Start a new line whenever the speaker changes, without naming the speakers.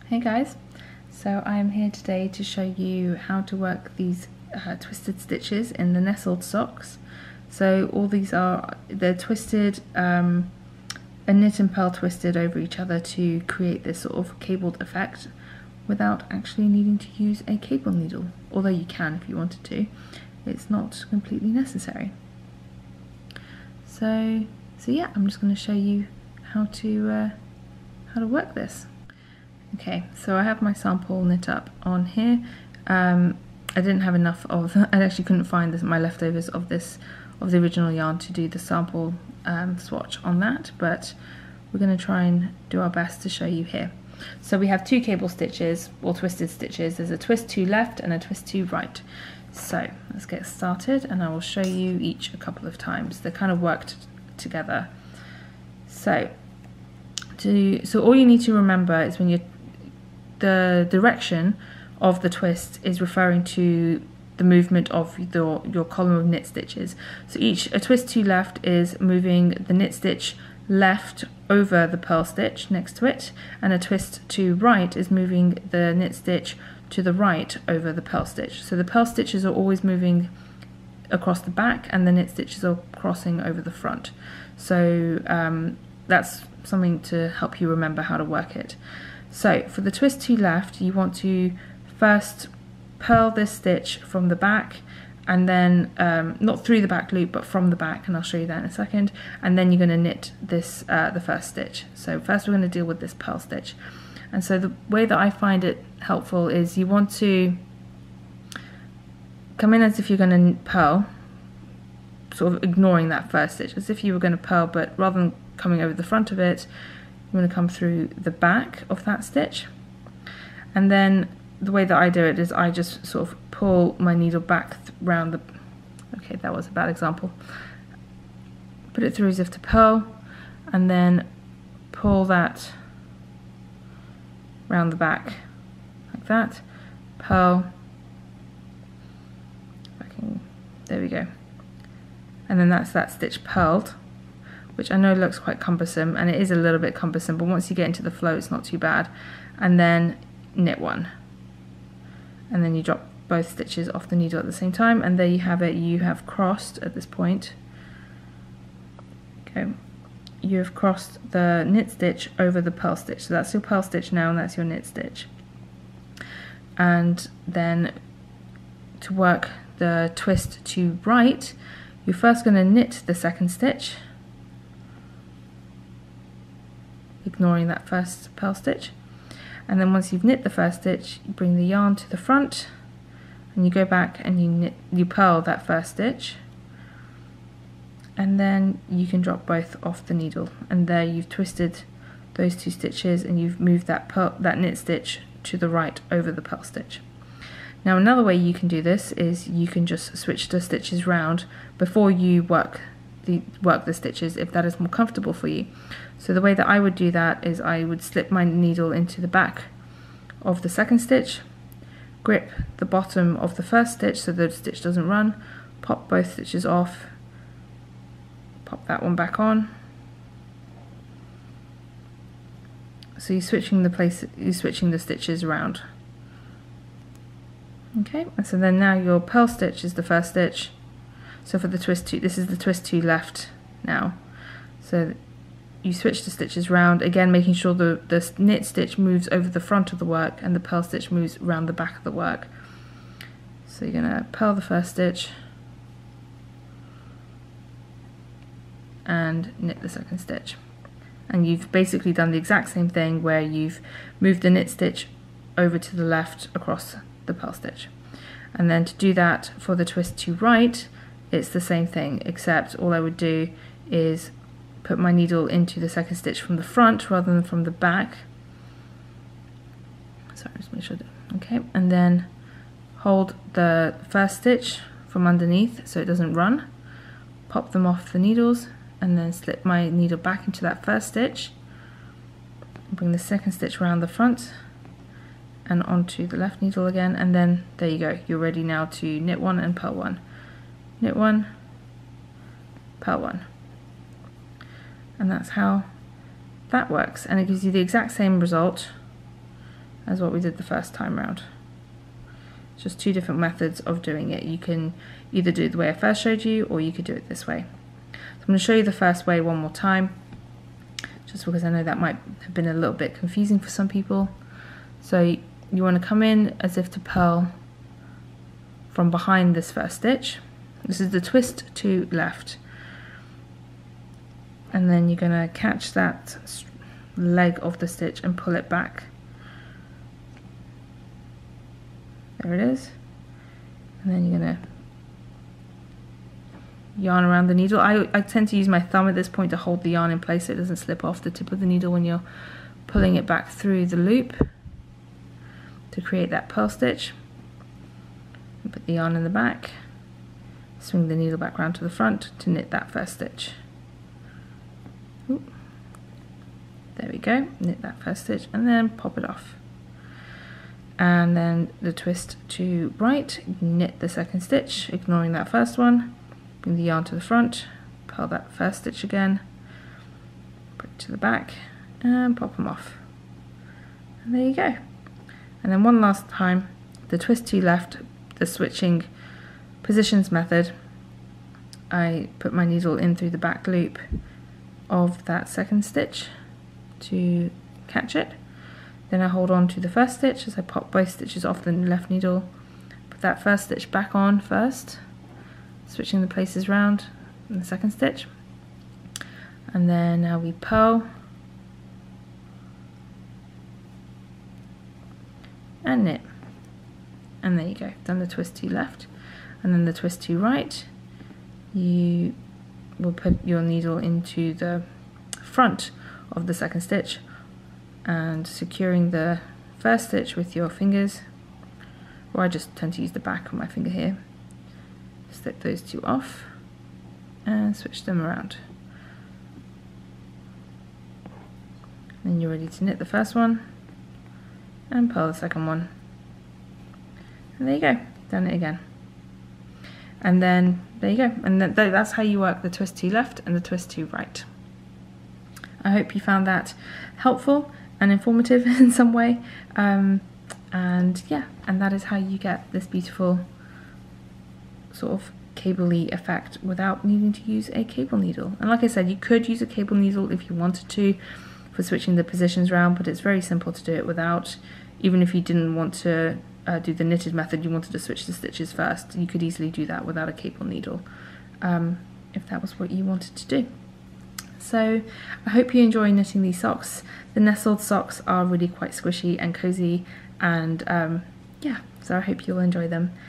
Hey guys, so I am here today to show you how to work these twisted stitches in the nestled socks. So all these they're twisted, a knit and purl twisted over each other to create this sort of cabled effect without actually needing to use a cable needle, although you can if you wanted to. It's not completely necessary. So yeah, I'm just going to show you how to work this. Okay, so I have my sample knit up on here. I didn't have enough of, I actually couldn't find my leftovers of the original yarn to do the sample swatch on that, but we're going to try and do our best to show you here. So we have two cable stitches, or twisted stitches. There's a twist to left and a twist to right. So let's get started and I will show you each a couple of times. They're kind of worked together. So all you need to remember is when the direction of the twist is referring to the movement of your column of knit stitches. So a twist to left is moving the knit stitch left over the purl stitch next to it, and a twist to right is moving the knit stitch to the right over the purl stitch. So the purl stitches are always moving across the back and the knit stitches are crossing over the front. So that's something to help you remember how to work it. So for the twist to left, you want to first purl this stitch from the back, and then not through the back loop but from the back, and I'll show you that in a second, and then you're going to knit this the first stitch. So first we're going to deal with this purl stitch, and so the way that I find it helpful is you want to come in as if you're going to purl, sort of ignoring that first stitch, as if you were going to purl, but rather than coming over the front of it, you want to come through the back of that stitch. And then the way that I do it is I just sort of pull my needle back round the, okay, that was a bad example, put it through as if to purl, and then pull that round the back like that, purl, there we go, and then that's that stitch purled, which I know looks quite cumbersome, and it is a little bit cumbersome, but once you get into the flow it's not too bad. And then knit one, and then you drop both stitches off the needle at the same time, and there you have it. You have crossed at this point, okay, you have crossed the knit stitch over the purl stitch. So that's your purl stitch now, and that's your knit stitch. And then to work the twist to right, you're first going to knit the second stitch, ignoring that first purl stitch, and then once you've knit the first stitch, you bring the yarn to the front and you go back and you purl that first stitch, and then you can drop both off the needle, and there you've twisted those two stitches and you've moved that knit stitch to the right over the purl stitch. Now another way you can do this is you can just switch the stitches round before you work the stitches, if that is more comfortable for you. So the way that I would do that is I would slip my needle into the back of the second stitch, grip the bottom of the first stitch so the stitch doesn't run, pop both stitches off, pop that one back on. So you're switching the stitches around. Okay, and so then now your purl stitch is the first stitch. So for the twist to, this is the twist to left now. So you switch the stitches round, again making sure the knit stitch moves over the front of the work and the purl stitch moves around the back of the work. So you're going to purl the first stitch and knit the second stitch. And you've basically done the exact same thing where you've moved the knit stitch over to the left across the purl stitch. And then to do that for the twist to right, it's the same thing, except all I would do is put my needle into the second stitch from the front rather than from the back. Sorry, just make sure. Okay, and then hold the first stitch from underneath so it doesn't run, pop them off the needles, and then slip my needle back into that first stitch, bring the second stitch around the front and onto the left needle again, and then there you go, you're ready now to knit one and purl one. Knit one, purl one, and that's how that works, and it gives you the exact same result as what we did the first time round. It's just two different methods of doing it. You can either do it the way I first showed you, or you could do it this way. So I'm going to show you the first way one more time, just because I know that might have been a little bit confusing for some people. So you want to come in as if to purl from behind this first stitch. This is the twist to left. And then you're going to catch that leg of the stitch and pull it back. There it is. And then you're going to yarn around the needle. I tend to use my thumb at this point to hold the yarn in place so it doesn't slip off the tip of the needle when you're pulling it back through the loop to create that purl stitch. And put the yarn in the back, swing the needle back round to the front to knit that first stitch. Ooh. There we go, knit that first stitch and then pop it off. And then the twist to right, knit the second stitch, ignoring that first one, bring the yarn to the front, purl that first stitch again, put it to the back and pop them off. And there you go. And then one last time, the twist to left, the switching positions method. I put my needle in through the back loop of that second stitch to catch it. Then I hold on to the first stitch as I pop both stitches off the left needle, put that first stitch back on first, switching the places round in the second stitch. And then now we purl and knit. And there you go, done the twist to left. And then the twist to right, you will put your needle into the front of the second stitch and securing the first stitch with your fingers, or I just tend to use the back of my finger here, slip those two off and switch them around. Then you're ready to knit the first one and purl the second one. And there you go, done it again. And then there you go, and that's how you work the twist to left and the twist to right. I hope you found that helpful and informative in some way, and yeah, and that is how you get this beautiful sort of cable-y effect without needing to use a cable needle. And like I said, you could use a cable needle if you wanted to for switching the positions around, but it's very simple to do it without. Even if you didn't want to do the knitted method, you wanted to switch the stitches first, you could easily do that without a cable needle, if that was what you wanted to do. So I hope you enjoy knitting these socks. The nestled socks are really quite squishy and cozy, and yeah, so I hope you'll enjoy them.